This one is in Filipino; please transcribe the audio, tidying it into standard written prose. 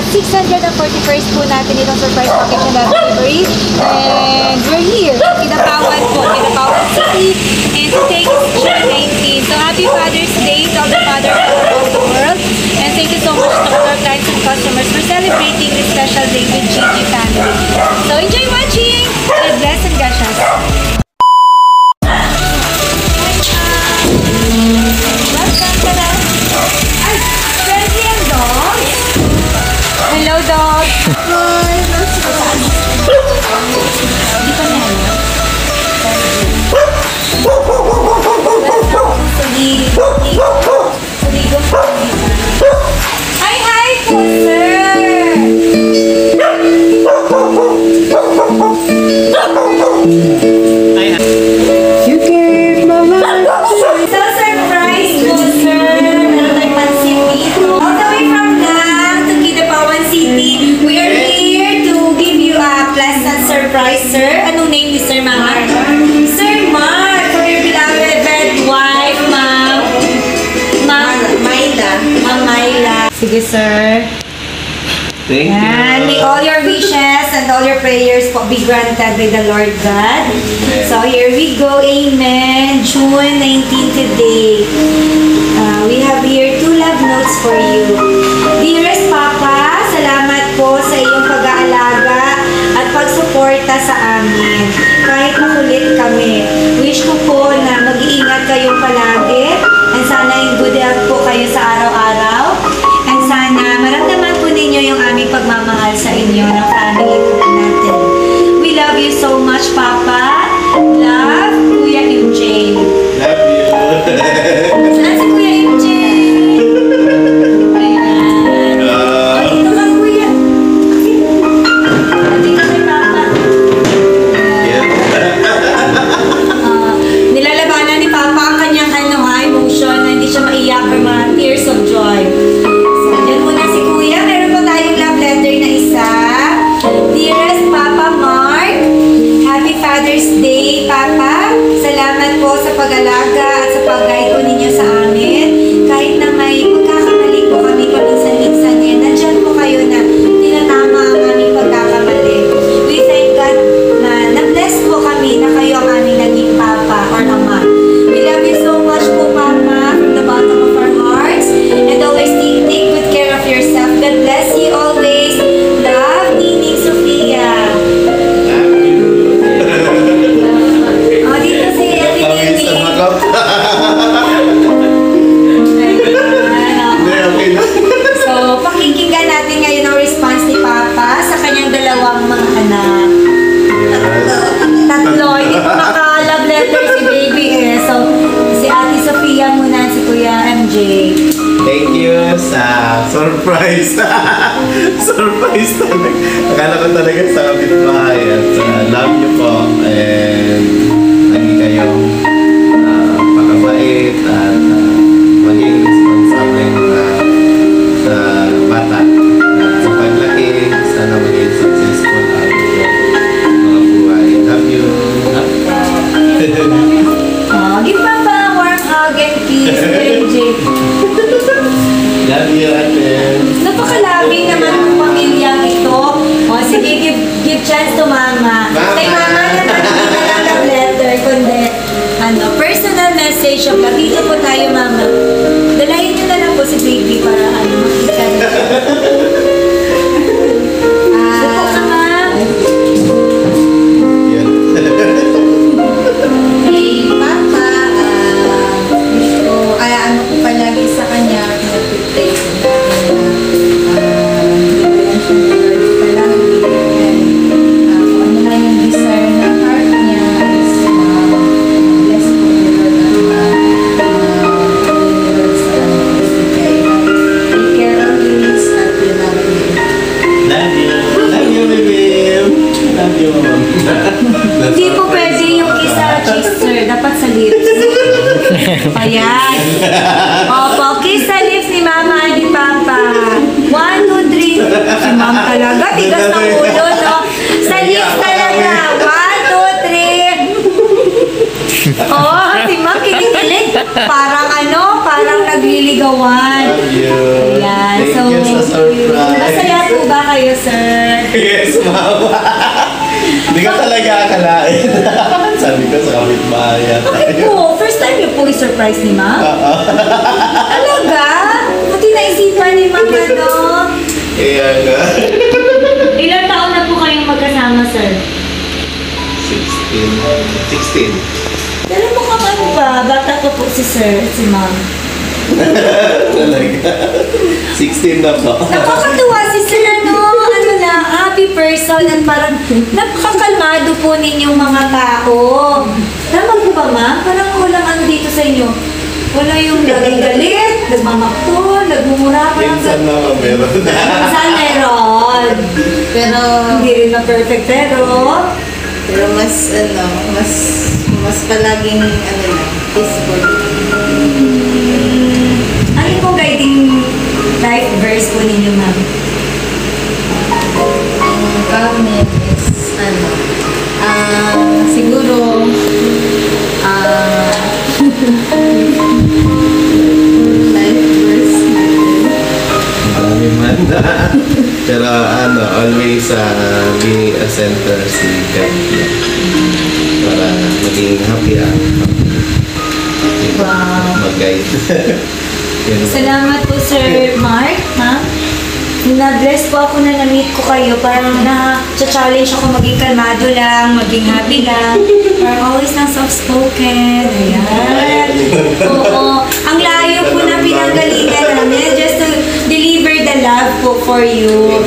641st po natin itong surprise package na delivery. And we're here, Kinapawan po, Kinapawan City. And today is June 19. So happy Father's Day to all the fathers around the world. And thank you so much to all our clients and customers for celebrating this special day with Gigi family. So enjoy watching! God bless and gracias! Hello, dog. Hi. Di pa na hello. Hi po, sir. You gave my life. So surprise po, sir. Meron tayong pansit dito. All the way from Gang to Kinapawan City. We are here to give you a pleasant surprise, sir. Anong name ni Sir Mark? Sir Mark, for your beloved wife, Ma'am. Ma'am Myla. Sige, sir. Thank you. And may all your wishes and all your prayers po be granted by the Lord God. So here we go. Amen. June 19 today. We have here 2 love notes for you. Dearest Papa, salamat po sa iyong pag-aalaga at pagsuporta sa amin. Kahit makulit kami. Wish ko po na mag-iingat kayong palagi and sana yung good health po kayo sa araw-araw. And sana maramdaman po ninyo yung aming pagmamahal sa inyo ng family po natin. We love you so much, Papa. Love, Kuya MJ. Love you. Saan si Kuya MJ? Ayan. Dito ka, Kuya. Dito kay Papa. Nilalabanan ni Papa ang kanyang emotion na hindi siya maiyak or mga tears of joy. Diyan muna si Kuya. Meron po tayong love letter na isa. Dearest Papa Mark, Happy Father's Day, Papa. Salamat po sa pag-alaga at sa pag-guide po ninyo sa amin. Kahit na may pagkakamali po kami paminsan-minsan yan, nandyan po kayo na tinatama ang aming pagkakamali. We thank God na na-bless po kami na kayo ang aming naging Papa or Ama. We love you so much po, Papa, from the bottom of our hearts. And always take good care of yourself. God bless you always. Love, Nining Sofia. Love you. Dito si Ate Kami sa Nining. makap. Okay na. So, pakikinggan natin ngayon ang response ni Papa sa kanyang dalawang mga anak. Tatlo. Hindi ko maka-love letter si baby eh. So, si Ate Sofia muna, si Kuya MJ. Thank you sa surprise. Surprise talaga. Akala ko talaga sa kapitbahay at love you po. And lagi kayong pakabait at maging responsable sa bata. At sa paglaki, sana maging successful ang mga buhay. Love you. Give Papa a warm hug and kiss, MJ. Love you, ate. Napakalabi naman ng pamilyang ito. O, sige, give chance to Mama. Kay Mama naman hindi na lang love letter, kundi personal message of love. Dito po tayo, Mama. Dalayin niyo na lang po si baby para makita niyo. Supo ka, Ma'am. Yan. Hey, Papa, ano ko palagi sa kanya, nag-pray ko na bigyan siya ni Lord palagi. And ano na yung desire ng heart niya is bless po ni Lord at Lord sa pagbigay. Take care always at we love you. Love you. Love you, baby. Love you, mom. Hindi po pwede yung isa cheese, sir. Dapat sa lips. Ayan. Opo, kiss sa lips ni Mama at ni Papa. 1, 2, 3. Si Ma'am talaga. Tigas ng ulo, no? Sa lips talaga. 1, 2, 3. Oh, si Ma'am kinikilig. Parang parang nagliligawan. Love you. Ayan. Thank So, you sa surprise. masaya po kayo, sir. Yes, mama. Hindi ka talaga akalain. Sabi ko sa kapitbahay yata. Bakit po? First time niyo po i-surprise ni ma'am? Talaga? Buti naisipan ni ma'am, ano? Kaya nga. Ilan taon na po kayong magkasama, sir? 16. Pero mukhang ano ba? Bata pa po si sir, si ma'am. Talaga. 16 na po. Nakakatuwa si sir, ano? Ano na, happy person at parang napakakalmado po ninyong mga tao. Tama po ba, ma'am? Parang walang ano dito sa inyo. Wala yung laging galit, nagmamakto, nagmumura, parang Minsan na meron. Saan meron? Pero, Hindi rin na perfect, pero mas palaging, peaceful. ano po guiding life verse po ninyo, ma'am? Ang comment is, siguro, life verse natin. Marami man. Pero always be a center si God. Para maging happy Wow. mag-guide. Yun. Salamat po, Sir Mark, ma'am. Na-bless po ako na na-meet ko kayo. Parang na-challenge ako maging kalmado lang, maging happy lang. Parang always nang soft-spoken. Ayan. Oo. Ang layo po na pinanggalingan namin just to deliver the love po for you.